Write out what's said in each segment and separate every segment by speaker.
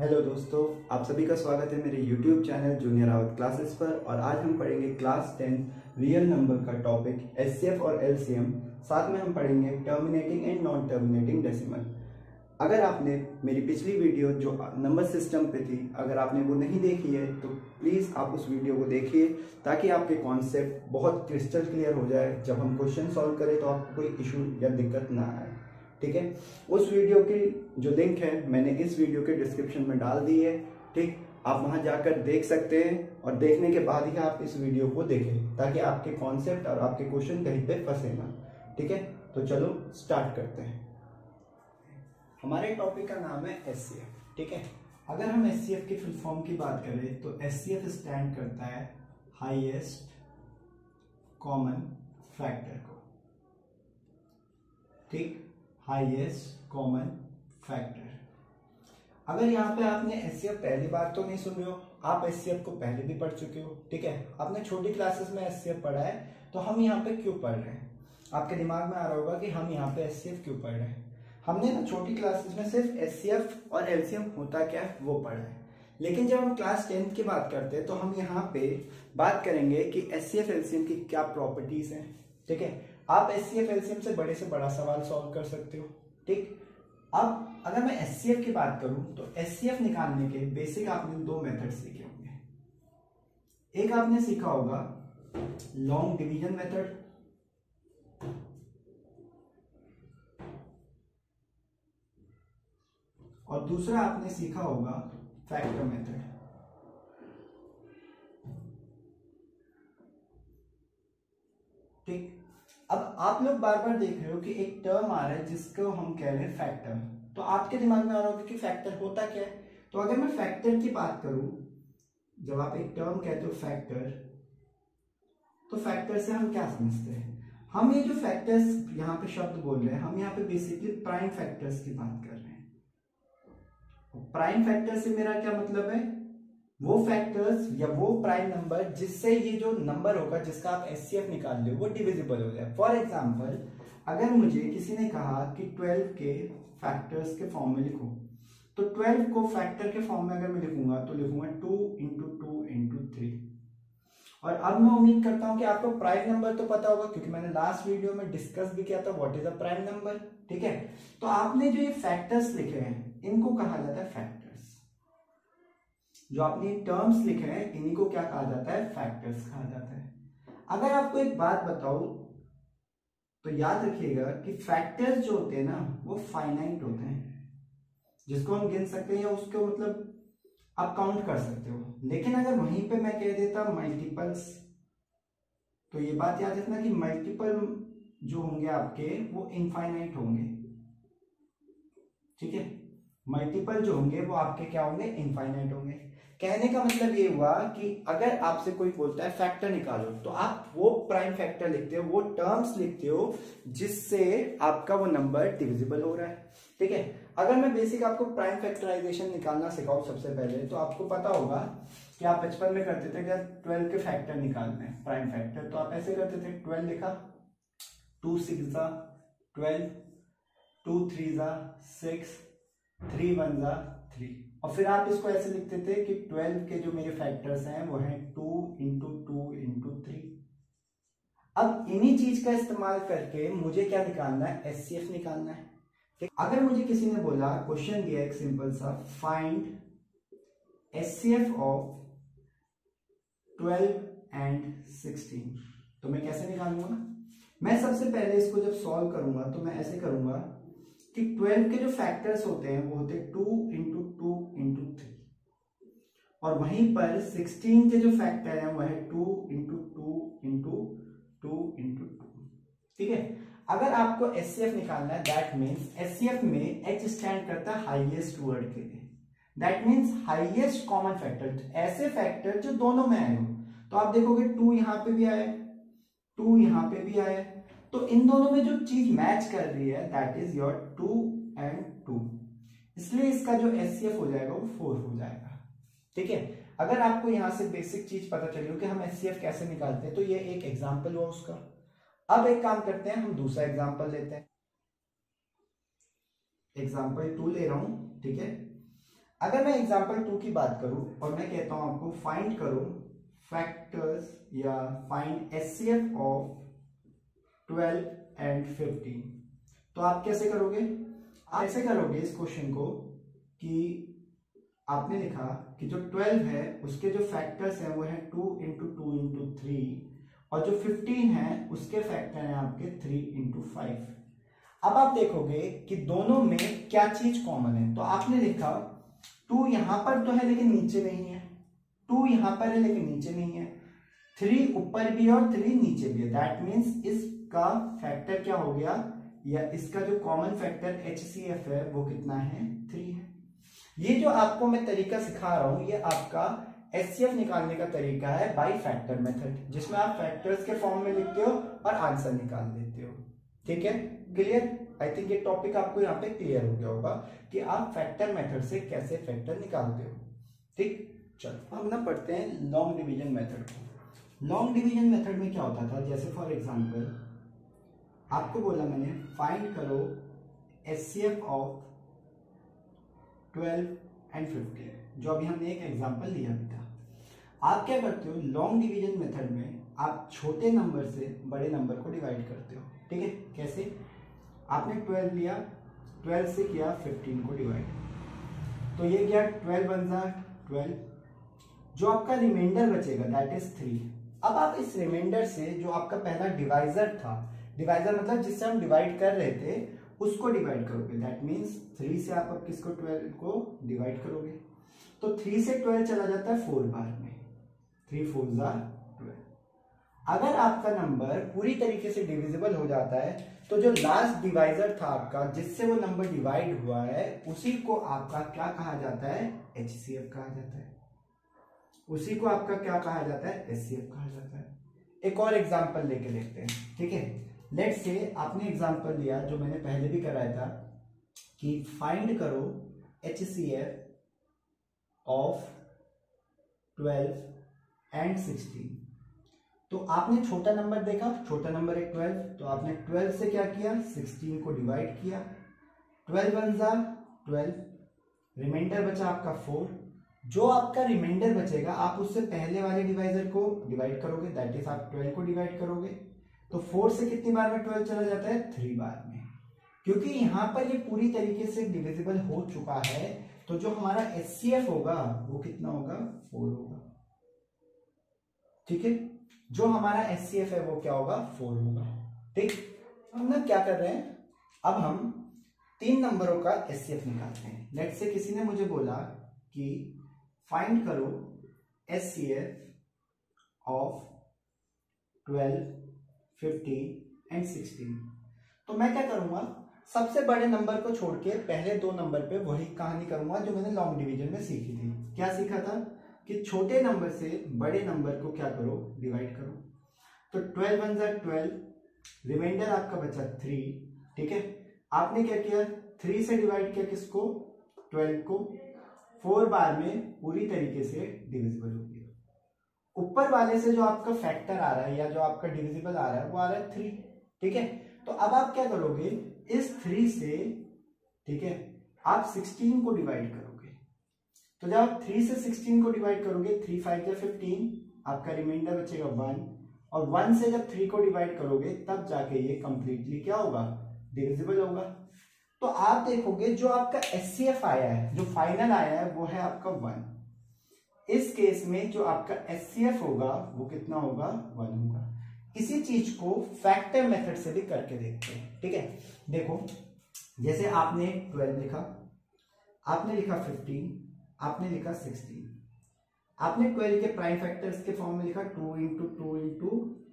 Speaker 1: Hello दोस्तों, आप सभी का स्वागत है मेरे YouTube channel junior Rawat classes पर। और आज हम पढ़ेंगे क्लास 10 रियल नंबर का टॉपिक एचसीएफ और एलसीएम। साथ में हम पढ़ेंगे terminating and non terminating decimal. अगर आपने मेरी पिछली वीडियो जो नंबर सिस्टम पे थी, अगर आपने वो नहीं देखी है तो प्लीज़ आप उस वीडियो को देखिए, ताकि आपके कॉन्सेप्ट बहुत क्रिस्टल क्लियर हो जाए। जब हम क्वेश्चन सॉल्व करें तो आपको कोई इशू या दिक्कत ना आए। ठीक है, उस वीडियो की जो लिंक है मैंने इस वीडियो के डिस्क्रिप्शन में डाल दी है। ठीक, आप वहां जाकर देख सकते हैं और देखने के बाद ही आप इस वीडियो को देखें, ताकि आपके कॉन्सेप्ट और आपके क्वेश्चन कहीं पे फंसे ना। ठीक है, तो चलो स्टार्ट करते हैं। हमारे टॉपिक का नाम है एचसीएफ। ठीक है, अगर हम एचसीएफ की फुल फॉर्म की बात करें तो एचसीएफ स्टैंड करता है हाईएस्ट कॉमन फैक्टर को। ठीक, हाईएस्ट कॉमन फैक्टर। अगर यहाँ पे आपने एचसीएफ पहली बार तो नहीं सुन रहे हो, आप एचसीएफ को पहले भी पढ़ चुके हो। ठीक है, आपने छोटी क्लासेस में एचसीएफ पढ़ा है, तो हम यहाँ पे क्यों पढ़ रहे हैं, आपके दिमाग में आ रहा होगा कि हम यहाँ पे एचसीएफ क्यों पढ़ रहे हैं। हमने ना छोटी क्लासेस में सिर्फ एचसीएफ और एलसीएम होता क्या है वो पढ़ा है, लेकिन जब हम क्लास 10 की बात करते हैं तो हम यहाँ पे बात करेंगे कि एचसीएफ एलसीएम की क्या प्रॉपर्टीज हैं। ठीक है, आप एचसीएफ एलसीएम से बड़ा सवाल सॉल्व कर सकते हो। ठीक, अब अगर मैं एचसीएफ की बात करूं तो एचसीएफ निकालने के बेसिक आपने दो मेथड सीखे होंगे। एक आपने सीखा होगा लॉन्ग डिवीजन मेथड, और दूसरा आपने सीखा होगा फैक्टर मेथड। ठीक, अब आप लोग बार बार देख रहे हो कि एक टर्म आ रहा है जिसको हम कह रहे हैं फैक्टर। तो आपके दिमाग में आ रहा होगा कि फैक्टर होता क्या है। तो अगर मैं फैक्टर की बात करूं, जब आप एक टर्म कहते हो फैक्टर, तो फैक्टर से हम क्या समझते हैं। हम ये जो फैक्टर्स यहाँ पे शब्द बोल रहे हैं, हम यहाँ पे बेसिकली प्राइम फैक्टर्स की बात कर रहे हैं। प्राइम फैक्टर से मेरा क्या मतलब है, वो फैक्टर्स या वो प्राइम नंबर जिससे ये जो नंबर होगा जिसका आप एचसीएफ निकाल रहे हो वो डिविजिबल हो जाए। फॉर एग्जांपल, अगर मुझे किसी ने कहा कि 12 के फैक्टर्स के फॉर्म में लिखो, तो 12 को फैक्टर के फॉर्म में अगर मैं लिखूंगा तो लिखूंगा 2 इंटू 2 इंटू 3। और अब मैं उम्मीद करता हूं कि आपको प्राइम नंबर तो पता होगा, क्योंकि मैंने लास्ट वीडियो में डिस्कस भी किया था what is a prime number. ठीक है, तो आपने जो ये फैक्टर्स लिखे हैं इनको कहा जाता है फैक्टर्स। जो आपने टर्म्स लिखे हैं इन्हीं को क्या कहा जाता है, फैक्टर्स कहा जाता है। अगर आपको एक बात बताऊं तो याद रखिएगा कि फैक्टर्स जो होते हैं ना वो फाइनाइट होते हैं, जिसको हम गिन सकते हैं या उसको मतलब आप काउंट कर सकते हो। लेकिन अगर वहीं पे मैं कह देता मल्टीपल्स, तो ये बात याद रखना कि मल्टीपल जो होंगे आपके वो इनफाइनाइट होंगे। ठीक है, मल्टीपल जो होंगे वो आपके क्या होंगे, इनफाइनाइट होंगे। कहने का मतलब ये हुआ कि अगर आपसे कोई बोलता है फैक्टर निकालो, तो आप वो प्राइम फैक्टर लिखते हो, वो टर्म्स लिखते हो जिससे आपका वो नंबर डिविजिबल हो रहा है। ठीक है, अगर मैं बेसिक आपको प्राइम फैक्टराइजेशन निकालना सिखाऊं सबसे पहले, तो आपको पता होगा कि आप बचपन में करते थे, अगर 12 के फैक्टर निकालने हैं प्राइम फैक्टर, तो आप ऐसे करते थे 12 लिखा, 2 6 12, 2 3 6, 3 1 3, और फिर आप इसको ऐसे लिखते थे कि 12 के जो मेरे फैक्टर्स हैं वो हैं 2 इंटू 2 इंटू 3। अब इन्हीं चीज का इस्तेमाल करके मुझे क्या निकालना है, एचसीएफ निकालना है। ठीक, अगर मुझे किसी ने बोला, क्वेश्चन दिया एक सिंपल सा, फाइंड एचसीएफ ऑफ 12 एंड 16, तो मैं कैसे निकालूंगा। मैं सबसे पहले इसको जब सॉल्व करूंगा तो मैं ऐसे करूंगा कि 12 के जो फैक्टर्स होते हैं वो होते हैं 2 इंटू 2 इंटू 3, और वहीं पर 16 के जो फैक्टर हैं वो है 2 इंटू 2 इंटू 2 इंटू 2। ठीक है, अगर आपको एचसीएफ निकालना है, दैट मीन्स एचसीएफ में एच स्टैंड करता है हाईएस्ट वर्ड के लिए, that means highest common factor, ऐसे फैक्टर जो दोनों में आए हो। तो आप देखोगे 2 यहां पे भी आया, 2 यहां पे भी आया, तो इन दोनों में जो चीज मैच कर रही है दैट इज योर 2 एंड 2, इसलिए इसका जो एचसीएफ हो जाएगा वो 4 हो जाएगा। ठीक है, अगर आपको यहां से बेसिक चीज पता चली हो कि हम एचसीएफ कैसे निकालते हैं, तो ये एक एग्जांपल हुआ उसका। अब एक काम करते हैं, हम दूसरा एग्जांपल लेते हैं। एग्जाम्पल 2 ले रहा हूं। ठीक है, अगर मैं एग्जांपल 2 की बात करूं और मैं कहता हूं आपको फाइंड करो फैक्टर्स या फाइंड एचसीएफ ऑफ 12 एंड 15, तो आप कैसे करोगे? आप ऐसे करोगे इस क्वेश्चन को कि आपने लिखा कि जो 12 है उसके जो फैक्टर्स हैं वो है 2 इंटू 2 इंटू 3 और जो 15 है उसके फैक्टर हैं आपके 3 इंटू 5। अब आप देखोगे कि दोनों में क्या चीज कॉमन है। तो आपने लिखा 2 यहां पर तो है लेकिन नीचे नहीं है, 2 यहां पर है लेकिन नीचे नहीं है, 3 ऊपर भी है और 3 नीचे भी है। दैट मीन्स इसका फैक्टर क्या हो गया, या इसका जो कॉमन फैक्टर HCF है वो कितना है, 3 है। ये जो आपको मैं तरीका सिखा रहा हूं ये आपका HCF निकालने का तरीका है बाय फैक्टर मेथड, जिसमें आप फैक्टर्स के फॉर्म में लिखते हो और आंसर निकाल देते हो। ठीक है, क्लियर? आई थिंक ये टॉपिक आपको यहाँ पे क्लियर हो गया होगा कि आप फैक्टर मेथड से कैसे फैक्टर निकालते हो। ठीक, चलो हम ना पढ़ते हैं लॉन्ग डिवीजन मेथड को। लॉन्ग डिवीजन मेथड में क्या होता था, जैसे फॉर एग्जांपल आपको बोला मैंने फाइंड करो HCF ऑफ 12 एंड 15, जो अभी हमने एक एग्जांपल लिया भी था। आप क्या करते हो लॉन्ग डिवीजन मेथड में, आप छोटे नंबर से बड़े नंबर को डिवाइड करते हो। ठीक है, कैसे? आपने 12 लिया, 12 से किया 15 को डिवाइड, तो ये क्या 12 बन जा 12, जो आपका रिमाइंडर बचेगा दैट इज 3। अब आप इस रिमाइंडर से जो आपका पहला डिवाइजर था, डिवाइजर मतलब जिससे हम डिवाइड कर रहे थे, उसको डिवाइड करोगे। दैट मीन्स 3 से आप अब किसको 12 को डिवाइड करोगे, तो 3 से 12 चला जाता है 4 बार में, 3 4 जा 12। अगर आपका नंबर पूरी तरीके से डिविजिबल हो जाता है तो जो लास्ट डिवाइजर था आपका जिससे वो नंबर डिवाइड हुआ है उसी को आपका क्या कहा जाता है, HCF कहा जाता है। उसी को आपका क्या कहा जाता है, HCF कहा जाता है। एक और एग्जांपल लेके देखते हैं। ठीक है, लेट्स से आपने एग्जांपल लिया जो मैंने पहले भी कराया था कि फाइंड करो HCF ऑफ 12 एंड 16। तो आपने छोटा नंबर देखा, छोटा नंबर है 12, तो आपने 12 से क्या किया, 16 को डिवाइड किया, 12 वन जा 12, रिमाइंडर बचा आपका 4। जो आपका रिमाइंडर बचेगा आप उससे पहले वाले डिवाइजर को डिवाइड करोगे, दैट इज आप 12 को डिवाइड करोगे, तो 4 से कितनी बार में 12 चला जाता है, 3 बार में। क्योंकि यहां पर ये पूरी तरीके से डिविजिबल हो चुका है तो जो हमारा HCF होगा वो कितना होगा, 4 होगा। ठीक है, जो हमारा HCF है वो क्या होगा, 4 होगा। ठीक, हम ना क्या कर रहे हैं, अब हम 3 नंबरों का HCF निकालते हैं। लेट्स से किसी ने मुझे बोला कि फाइंड करो HCF ऑफ 12, 15 एंड 16। तो मैं क्या करूंगा, सबसे बड़े नंबर को छोड़ के पहले 2 नंबर पे वही कहानी करूंगा जो मैंने लॉन्ग डिवीजन में सीखी थी। क्या सीखा था कि छोटे नंबर से बड़े नंबर को क्या करो, डिवाइड करो। तो 12 बन जा 12, रिमाइंडर आपका बचा 3। ठीक है, आपने क्या किया, 3 से डिवाइड किया किसको, 12 को, 4 बार में पूरी तरीके से डिविजिबल हो गया। ऊपर वाले से जो आपका फैक्टर आ रहा है या जो आपका डिविजिबल आ रहा है वो आ रहा है 3। ठीक है, तो अब आप क्या करोगे, इस 3 से, ठीक है, आप 16 को डिवाइड करोगे। तो जब आप 3 से 16 को डिवाइड करोगे, 3 5 या 15, आपका रिमाइंडर बचेगा 1, और 1 से जब 3 को डिवाइड करोगे तब जाके ये कंप्लीटली क्या होगा, डिविजिबल होगा। तो आप देखोगे जो आपका HCF आया है, जो फाइनल आया है वो है आपका 1। इस केस में जो आपका HCF होगा वो कितना होगा, 1 होगा। इसी चीज को फैक्टर मेथड से भी करके देखते हैं। ठीक है, देखो जैसे आपने 12 लिखा, आपने लिखा 15, आपने लिखा 16, आपने 12 के प्राइम फैक्टर्स के फॉर्म में लिखा 2 इंटू 2 इंटू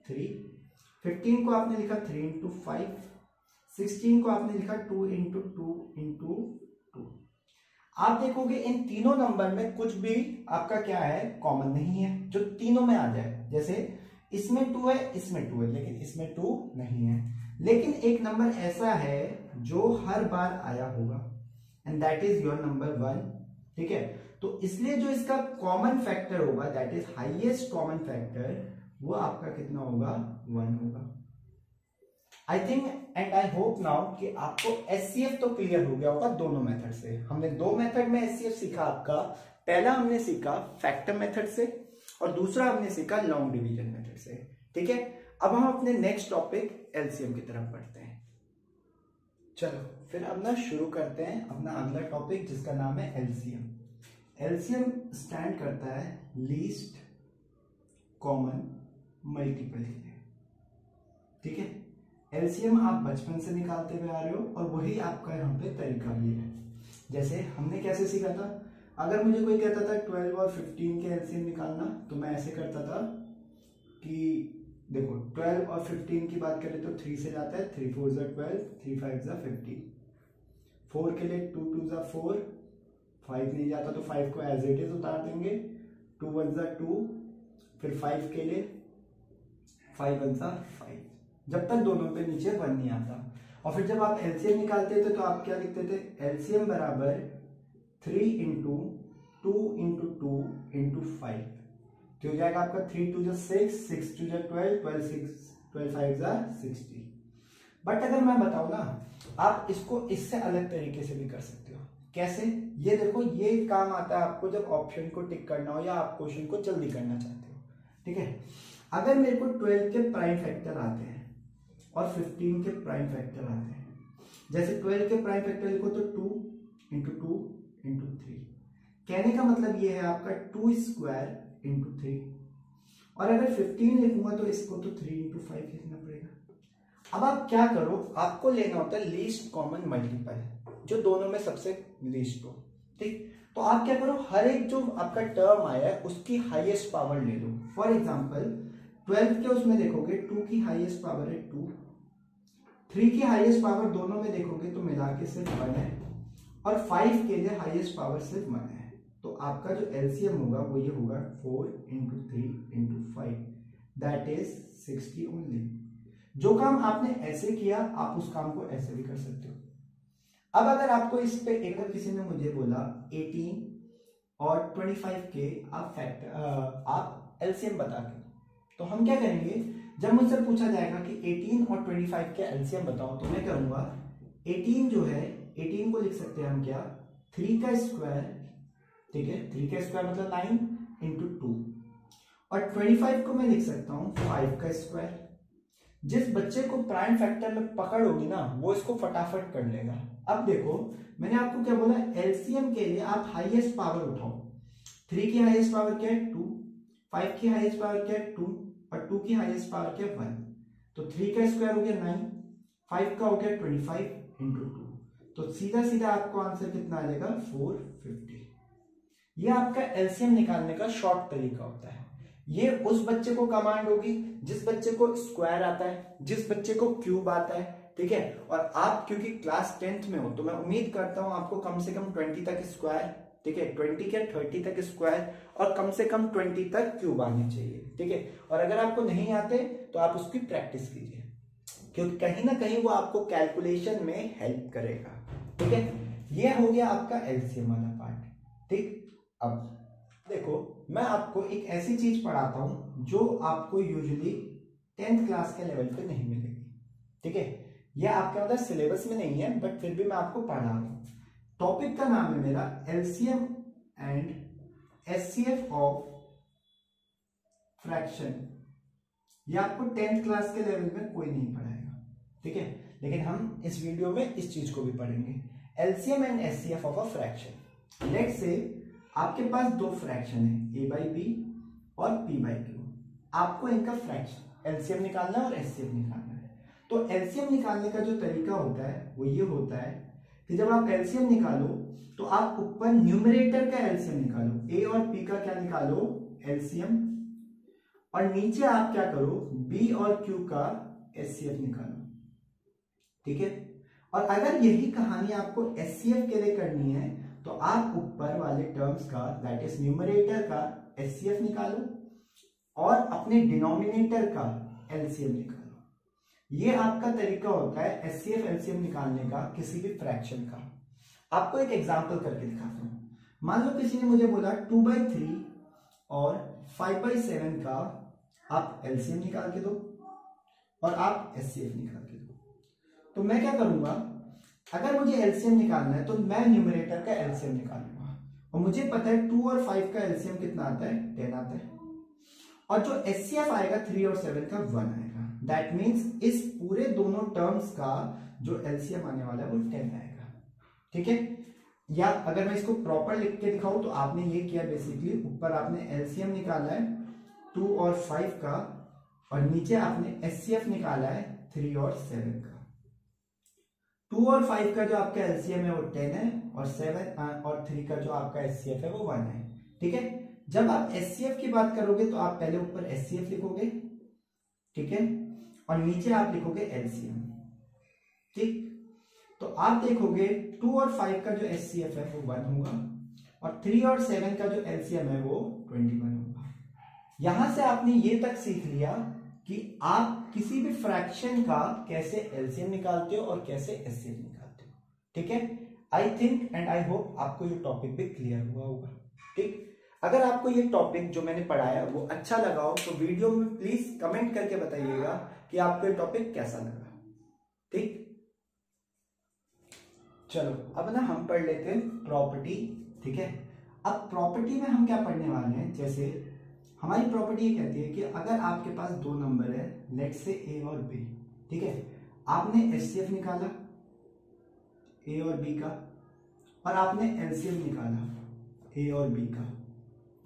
Speaker 1: 3, 15 को आपने लिखा 3 इंटू 5, 16 को आपने लिखा 2 इंटू 2 इंटू 2। आप देखोगे इन तीनों नंबर में कुछ भी आपका क्या है, कॉमन नहीं है जो तीनों में आ जाए। जैसे इसमें 2 है, इसमें 2 है, लेकिन इसमें 2 नहीं है। लेकिन एक नंबर ऐसा है जो हर बार आया होगा and that is your number 1। ठीक है, तो इसलिए जो इसका कॉमन फैक्टर होगा that is highest common factor, वो आपका कितना होगा, 1 होगा। I think and I hope now कि आपको एचसीएफ तो क्लियर हो गया होगा दोनों मेथड से। हमने दो मेथड में एचसीएफ सीखा आपका, पहला हमने सीखा फैक्टर मेथड से और दूसरा हमने सीखा लॉन्ग डिवीजन मेथड से। ठीक है, अब हम अपने नेक्स्ट टॉपिक एलसीएम की तरफ बढ़ते हैं। चलो फिर अब ना शुरू करते हैं अपना अगला टॉपिक जिसका नाम है एलसीएम। एलसीएम स्टैंड करता है लीस्ट कॉमन मल्टीपल के लिए। ठीक है, एलसीएम आप बचपन से निकालते हुए आ रहे हो और वही आपका यहाँ पे तरीका भी है। जैसे हमने कैसे सीखा था, अगर मुझे कोई कहता था 12 और 15 के एलसीएम निकालना, तो मैं ऐसे करता था कि देखो 12 और 15 की बात करें तो 3 से जाता है, 3 4 12, 3 5 15। 4 के लिए 2 2 4, 5 नहीं जाता तो 5 को एज इट इज उतार देंगे, 2 1 2, फिर 5 के लिए 5 1 5, जब तक दोनों पे नीचे 1 नहीं आता। और फिर जब आप एलसीएम निकालते थे तो आप क्या लिखते थे, एलसीएम बराबर 3 इंटू 2 इंटू 2 इंटू 5, तो हो जाएगा आपका 3 2 6, 6 2 12, 12 6 12 5 60। बट अगर मैं बताऊं ना, आप इसको इससे अलग तरीके से भी कर सकते हो। कैसे, ये देखो, ये काम आता है आपको जब ऑप्शन को टिक करना हो या आप क्वेश्चन को जल्दी करना चाहते हो। ठीक है, अगर मेरे को 12 के प्राइम फैक्टर आते हैं और 15 के प्राइम फैक्टर आते हैं, जैसे 12 के प्राइम फैक्टर लिखो तो 2 इंटू 2 इंटू 3, कहने का मतलब ये है आपका 2 स्क्वायर इंटू 3। और अगर 15 लिखूंगा तो इसको तो 3 इंटू 5 लिखना पड़ेगा। अब आप क्या करो, आपको लेना होता है लीस्ट कॉमन मल्टीपल, जो दोनों में सबसे लीस्ट हो। ठीक, तो आप क्या करो, हर एक जो आपका टर्म आया है उसकी हाईएस्ट पावर ले लो। फॉर एग्जांपल 12 के उसमें देखोगे 2 की हाईएस्ट पावर है 2, 3 की हाईएस्ट पावर दोनों में देखोगे तो मिला के सिर्फ 1 है, और 5 के लिए हाईएस्ट पावर सिर्फ 1 है। तो आपका जो एलसीएम होगा वो ये होगा 4 into 3 into 5, that is 60 only. जो काम आपने ऐसे किया आप उस काम को ऐसे भी कर सकते हो। अब अगर आपको इस पे एक बार किसी ने मुझे बोला 18 और 25 के आप एलसीएम बता के, तो हम क्या करेंगे, जब मुझसे पूछा जाएगा कि 18 और 25 के एलसीएम बताओ, तो मैं करूंगा 18 जो है, 18 को लिख सकते हैं हम क्या, 3 का स्क्वायर। ठीक है, 3 का स्क्वायर मतलब 9 इंटू 2, और 25 को मैं लिख सकता हूं 5 का स्क्वायर। जिस बच्चे को प्राइम फैक्टर में पकड़ होगी ना, वो इसको फटाफट कर लेगा। अब देखो, मैंने आपको क्या बोला, एलसीएम के लिए आप हाईएस्ट पावर उठाओ। 3 की हाईएस्ट पावर क्या है 2, 5 की हाईएस्ट पावर क्या है 2, और 2 की हाईएस्ट पावर क्या है 1। तो 3 का स्क्वायर हो गया 9, 5 का हो गया 25 इंटू 2, तो सीधा सीधा आपको आंसर कितना आ जाएगा 450। ये आपका एलसीएम निकालने का शॉर्ट तरीका होता है। ये उस बच्चे को कमांड होगी जिस बच्चे को स्क्वायर आता है, जिस बच्चे को क्यूब आता है। ठीक है, और आप क्योंकि क्लास 10th में हो तो मैं उम्मीद करता हूं आपको कम से कम 20 तक स्क्वायर, ठीक है 20 के 30 तक स्क्वायर, और कम से कम 20 तक क्यूब आने चाहिए। ठीक है, और अगर आपको नहीं आते तो आप उसकी प्रैक्टिस कीजिए, क्योंकि कहीं ना कहीं वो आपको कैलकुलेशन में हेल्प करेगा। ठीक है, ये हो गया आपका एलसीएम वाला पार्ट। ठीक, अब देखो, मैं आपको एक ऐसी चीज पढ़ाता हूं जो आपको यूजुअली 10th क्लास के लेवल पे नहीं मिलेगी। ठीक है, यह आपके मतलब सिलेबस में नहीं है, बट फिर भी मैं आपको पढ़ा रहा हूं। टॉपिक का नाम है मेरा LCM and HCF of fraction. यह आपको 10th क्लास के लेवल में कोई नहीं पढ़ाएगा। ठीक है, लेकिन हम इस वीडियो में इस चीज को भी पढ़ेंगे, LCM and HCF of a fraction. Let's say आपके पास दो फ्रैक्शन है, a बाई बी और p बाई क्यू। आपको इनका फ्रैक्शन एलसीएम निकालना है और एचसीएफ निकालना है। तो एलसीएम निकालने का जो तरीका होता है वो ये होता है कि जब आप एलसीएम निकालो तो आप ऊपर न्यूमरेटर का एलसीएम निकालो, a और p का क्या निकालो एलसीएम, और नीचे आप क्या करो b और q का एचसीएफ निकालो। ठीक है, और अगर यही कहानी आपको एचसीएफ के लिए करनी है तो आप ऊपर वाले टर्म्स का, दैट इज न्यूमरेटर का एचसीएफ निकालो और अपने डिनोमिनेटर का एलसीएम निकालो। ये आपका तरीका होता है एचसीएफ एलसीएम निकालने का किसी भी फ्रैक्शन का। आपको एक एग्जांपल करके दिखाता हूं। मान लो किसी ने मुझे बोला 2/3 और 5/7 का आप एलसीएम निकाल के दो और आप एचसीएफ निकाल के दो। तो मैं क्या करूंगा, अगर मुझे एलसीएम निकालना है तो मैं न्यूमरेटर का एलसीएम निकालूंगा, और मुझे पता है 2 और 5 का एलसीएम कितना आता है, 10 आता है, और जो एचसीएफ आएगा 3 और 7 का 1 आएगा। दैट मीन्स इस पूरे दोनों टर्म्स का जो एलसीएम आने वाला है वो 10 आएगा। ठीक है, या अगर मैं इसको प्रॉपर लिख के दिखाऊं तो आपने ये किया, बेसिकली ऊपर आपने एलसीएम निकाला है 2 और 5 का, और नीचे आपने एचसीएफ निकाला है 3 और 7 का। 2 और 5 का जो आपका एलसीएम है वो 10 है, और 7 और 3 का जो आपका एचसीएफ है वो 1 है। ठीक है, जब आप एचसीएफ की बात करोगे तो आप पहले ऊपर एचसीएफ लिखोगे, ठीक है, और नीचे आप लिखोगे एलसीएम। ठीक, तो आप देखोगे 2 और 5 का जो एचसीएफ है वो 1 होगा, और 3 और 7 का जो एलसीएम है वो 21 होगा। यहां से आपने ये तक सीख लिया कि आप किसी भी फ्रैक्शन का कैसे एलसीएम निकालते हो और कैसे एचसीएफ निकालते हो। ठीक है, I think and I hope आपको ये टॉपिक भी क्लियर हुआ होगा। ठीक, अगर आपको ये टॉपिक जो मैंने पढ़ाया वो अच्छा लगा हो तो वीडियो में प्लीज कमेंट करके बताइएगा कि आपको ये टॉपिक कैसा लगा। ठीक, चलो अब ना हम पढ़ लेते हैं प्रॉपर्टी। ठीक है, अब प्रॉपर्टी में हम क्या पढ़ने वाले हैं, जैसे हमारी प्रॉपर्टी ये कहती है कि अगर आपके पास दो नंबर है, लेट से ए और बी, ठीक है, आपने एचसीएफ निकाला ए और बी का, और आपने एलसीएम निकाला ए और बी का।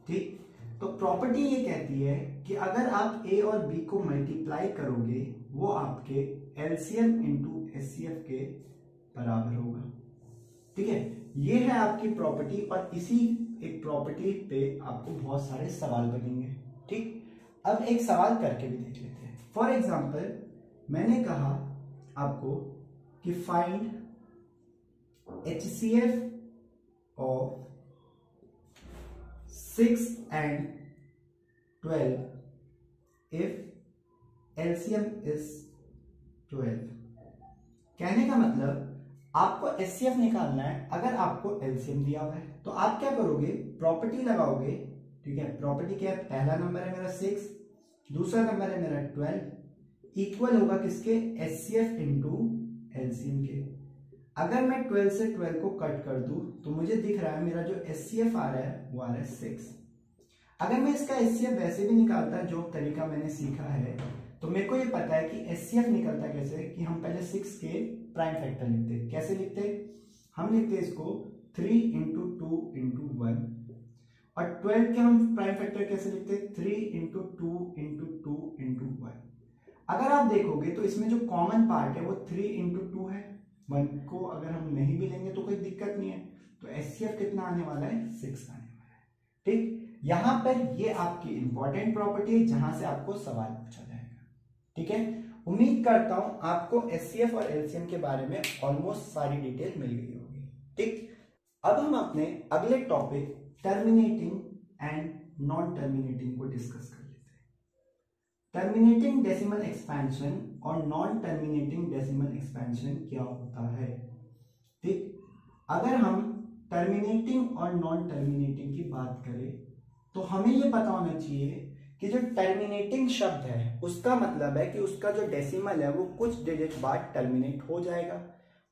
Speaker 1: ठीक, तो प्रॉपर्टी ये कहती है कि अगर आप ए और बी को मल्टीप्लाई करोगे वो आपके एलसीएम इंटू एचसीएफ के बराबर होगा। ठीक है, ये है आपकी प्रॉपर्टी, और इसी एक प्रॉपर्टी पे आपको बहुत सारे सवाल बनेंगे। ठीक, अब एक सवाल करके भी देख लेते हैं। फॉर एग्जांपल मैंने कहा आपको कि find HCF of 6 and 12 if LCM is 12। कहने का मतलब आपको एचसीएफ निकालना है, अगर आपको एलसीएम दिया हुआ है तो आप क्या करोगे, प्रॉपर्टी लगाओगे। ठीक है, प्रॉपर्टी क्या है, पहला नंबर है मेरा 6, दूसरा नंबर है मेरा 12, इक्वल होगा किसके, एचसीएफ इंटू एलसीएम के। अगर मैं 12 से 12 को कट कर दूं तो मुझे दिख रहा है मेरा जो एचसीएफ आ रहा है वो आ रहा है 6। अगर मैं इसका एचसीएफ वैसे भी निकालता जो तरीका मैंने सीखा है तो मेरे को ये पता है कि एचसीएफ निकलता कैसे, कि हम पहले 6 के प्राइम फैक्टर लिखते। कैसे लिखते, हम लिखते इसको 3 इंटू 2 इंटू 1, और 12 के हम प्राइम फैक्टर कैसे लिखते, 3 इंटू 2 इंटू 2 इंटू 1। अगर आप देखोगे तो इसमें जो कॉमन पार्ट है वो 3 इंटू 2 है, 1 को अगर हम नहीं भी लेंगे तो कोई दिक्कत नहीं है, तो एचसीएफ कितना आने वाला है, 6 आने वाला है। ठीक, यहां पर ये आपकी इंपॉर्टेंट प्रॉपर्टी है जहां से आपको सवाल पूछा जाएगा। ठीक है, उम्मीद करता हूं आपको एचसीएफ और एलसीएम के बारे में ऑलमोस्ट सारी डिटेल मिल गई होगी। ठीक, अब हम अपने अगले topic terminating and non terminating को डिस्कस कर लेते हैं। टर्मिनेटिंग डेसिमल एक्सपेंशन और नॉन टर्मिनेटिंग डेसिमल एक्सपेंशन क्या होता है। ठीक, अगर हम टर्मिनेटिंग और नॉन टर्मिनेटिंग की बात करें तो हमें यह पता होना चाहिए कि जो टर्मिनेटिंग शब्द है उसका मतलब है कि उसका जो डेसिमल है वो कुछ डिजिट बाद टर्मिनेट हो जाएगा,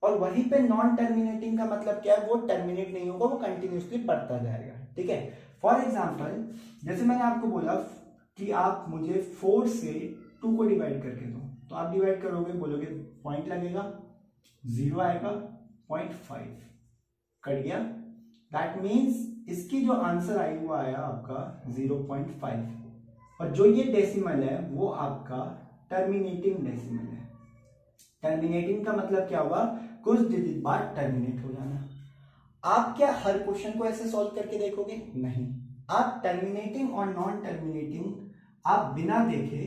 Speaker 1: और वहीं पे नॉन टर्मिनेटिंग का मतलब क्या है, वो टर्मिनेट नहीं होगा, वो कंटिन्यूसली बढ़ता जाएगा। ठीक है, फॉर एग्जांपल जैसे मैंने आपको बोला कि आप मुझे 4 से 2 को डिवाइड करके दो, तो आप डिवाइड करोगे, बोलोगे पॉइंट लगेगा, 0 आएगा, 0.5 कट गया। दैट मीन्स इसकी जो आंसर आई वो आया आपका 0.5, और जो ये डेसिमल है वो आपका टर्मिनेटिंग डेसिमल है। टर्मिनेटिंग का मतलब क्या हुआ, कुछ डिजिट बाद टर्मिनेट हो जाना। आप क्या हर क्वेश्चन को ऐसे सॉल्व करके देखोगे, नहीं, आप टर्मिनेटिंग और नॉन टर्मिनेटिंग आप बिना देखे,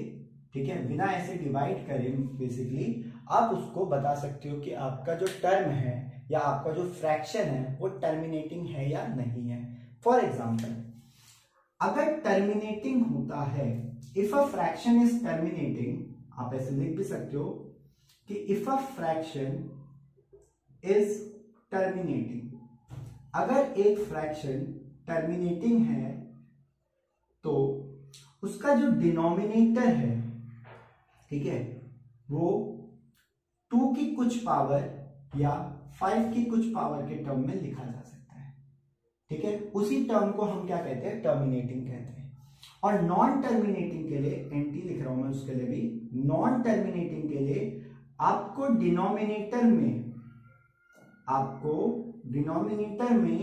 Speaker 1: ठीक है, बिना ऐसे डिवाइड करें बेसिकली आप उसको बता सकते हो कि आपका जो टर्म है या आपका जो फ्रैक्शन है वो टर्मिनेटिंग है या नहीं है। फॉर एग्जाम्पल अगर टर्मिनेटिंग होता है, if a fraction is terminating, आप ऐसे लिख भी सकते हो कि if a fraction is terminating, अगर एक फ्रैक्शन टर्मिनेटिंग है तो उसका जो डिनोमिनेटर है, ठीक है, वो 2 की कुछ पावर या 5 की कुछ पावर के टर्म में लिखा जा सकता है। ठीक है, उसी टर्म को हम क्या कहते हैं, टर्मिनेटिंग कहते हैं। और नॉन टर्मिनेटिंग के लिए एंटी लिख रहा हूं मैं, उसके लिए भी नॉन टर्मिनेटिंग के लिए आपको डिनोमिनेटर में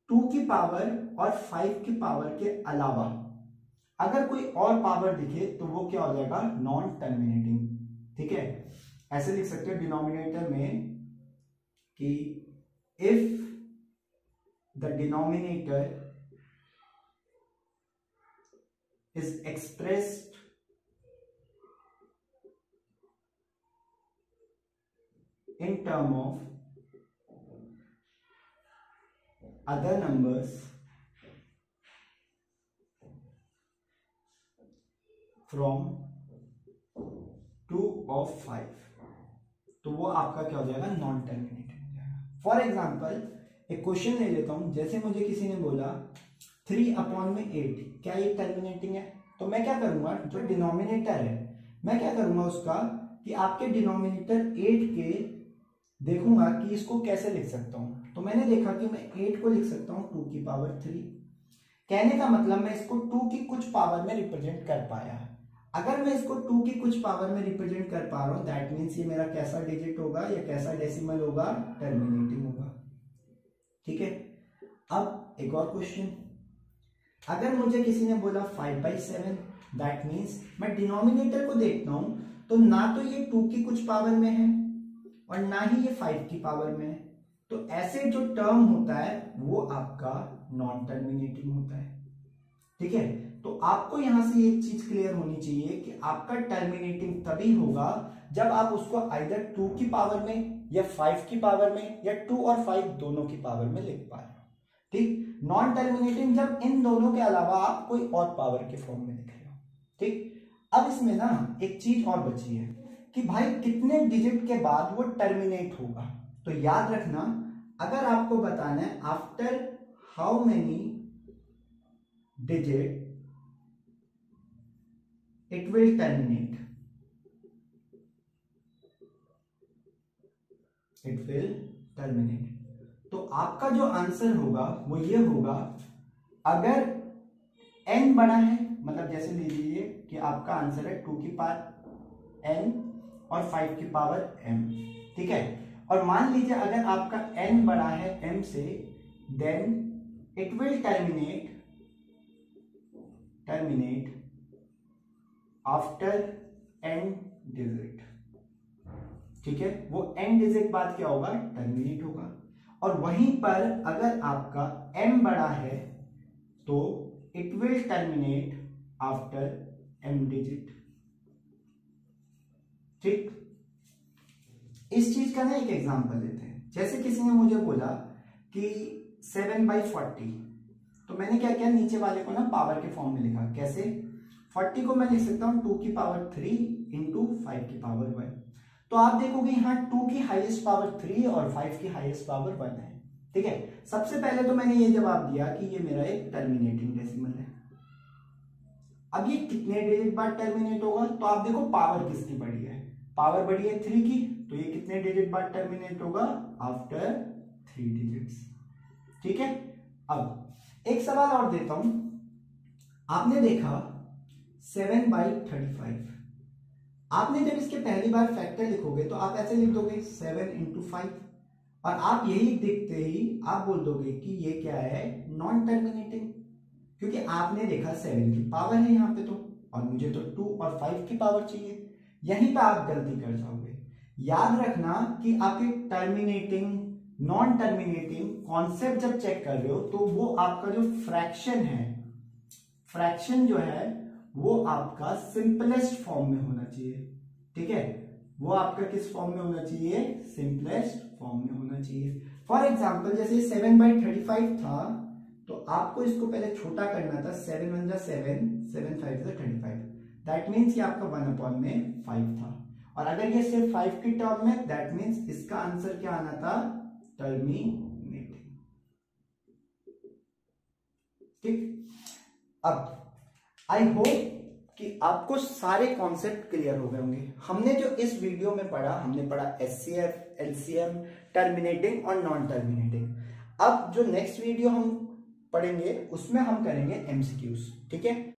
Speaker 1: 2 की पावर और 5 की पावर के अलावा अगर कोई और पावर दिखे तो वो क्या हो जाएगा, नॉन टर्मिनेटिंग। ठीक है, ऐसे लिख सकते हो डिनोमिनेटर में कि if the denominator is expressed in term of other numbers from 2 और 5, तो वो आपका क्या हो जाएगा, नॉन टर्मिनेटिंग हो जाएगा। फॉर एग्जाम्पल एक क्वेश्चन ले लेता हूं, जैसे मुझे किसी ने बोला 3/8, क्या ये टर्मिनेटिंग है? तो मैं क्या करूंगा, जो डिनोमिनेटर है मैं क्या करूंगा उसका, कि आपके डिनोमिनेटर 8 के देखूंगा कि इसको कैसे लिख सकता हूं। तो मैंने देखा कि मैं 8 को लिख सकता हूं 2 की पावर 3। कहने का मतलब मैं इसको 2 की कुछ पावर में रिप्रेजेंट कर पाया। अगर मैं इसको 2 की कुछ पावर में रिप्रेजेंट कर पा रहा हूं, दैट मीन्स ये मेरा कैसा डिजिट होगा या कैसा डेसिमल होगा, टर्मिनेटिंग होगा। ठीक है, अब एक और क्वेश्चन, अगर मुझे किसी ने बोला 5/7, दैट मीन्स मैं डिनोमिनेटर को देखता हूं तो ना तो ये 2 की कुछ पावर में है और ना ही ये 5 की पावर में है, तो ऐसे जो टर्म होता है वो आपका नॉन टर्मिनेटिंग होता है। ठीक है, तो आपको यहां से एक चीज क्लियर होनी चाहिए कि आपका टर्मिनेटिंग तभी होगा जब आप उसको आइदर 2 की पावर में या 5 की पावर में या 2 और 5 दोनों की पावर में लिख पा रहे हो। ठीक, नॉन टर्मिनेटिंग जब इन दोनों के अलावा आप कोई और पावर के फॉर्म में लिख रहे हो। ठीक, अब इसमें ना एक चीज और बची है कि भाई कितने डिजिट के बाद वो टर्मिनेट होगा। तो याद रखना, अगर आपको बताना है after how many digit it will terminate, तो आपका जो आंसर होगा वो ये होगा, अगर n बड़ा है, मतलब जैसे लीजिए कि आपका आंसर है 2 की पावर n और 5 की पावर m। ठीक है, और मान लीजिए अगर आपका n बड़ा है m से, then it will terminate after n digit. ठीक है, वो n डिजिट बाद क्या होगा, टर्मिनेट होगा। और वहीं पर अगर आपका m बड़ा है तो it will terminate after m digit. ठीक, इस चीज का ना एक एग्जांपल लेते हैं। जैसे किसी ने मुझे बोला कि 7/40, तो मैंने क्या किया, नीचे वाले को ना पावर के फॉर्म में लिखा। कैसे, 40 को मैं लिख सकता हूं 2 की पावर 3 इंटू 5 की पावर 1। तो आप देखोगे यहाँ 2 की हाईएस्ट पावर 3 और 5 की हाईएस्ट पावर 1 है। ठीक है, सबसे पहले तो मैंने ये जवाब दिया कि ये मेरा एक टर्मिनेटिंग डेसिमल है। अब ये कितने डिजिट बाद टर्मिनेट होगा, तो आप देखो पावर किसकी बड़ी है, पावर बड़ी है 3 की, तो ये कितने डिजिट बाद टर्मिनेट होगा, आफ्टर 3 डिजिट्स। ठीक है, अब एक सवाल और देता हूं, आपने देखा 7/35, आपने जब इसके पहली बार फैक्टर लिखोगे तो आप ऐसे लिख दोगे 7 इंटू 5, और आप यही देखते ही आप बोल दोगे कि ये क्या है, नॉन टर्मिनेटिंग, क्योंकि आपने देखा 7 की पावर है यहाँ पे, तो और मुझे तो 2 और 5 की पावर चाहिए। यहीं पे आप गलती कर जाओगे। याद रखना कि आपके टर्मिनेटिंग नॉन टर्मिनेटिंग कॉन्सेप्ट जब चेक कर रहे हो तो वो आपका जो फ्रैक्शन है, फ्रैक्शन जो है वो आपका सिंपलेस्ट फॉर्म में होना चाहिए। ठीक है, वो आपका किस फॉर्म में होना चाहिए, सिंपलेस्ट फॉर्म में होना चाहिए। फॉर एग्जाम्पल जैसे 7/35 था, तो आपको इसको पहले छोटा करना था, 7 1 7, 7 5 35, दैट मीन्स ये आपका 1/5 था। और अगर ये सिर्फ 5 की टर्म में, दैट मीन्स इसका आंसर क्या आना था, टर्मिनेटिंग। ठीक, अब आई होप कि आपको सारे कॉन्सेप्ट क्लियर हो गए होंगे। हमने जो इस वीडियो में पढ़ा, हमने पढ़ा एचसीएफ, एलसीएम, टर्मिनेटिंग और नॉन टर्मिनेटिंग। अब जो नेक्स्ट वीडियो हम पढ़ेंगे उसमें हम करेंगे एमसीक्यूज, ठीक है।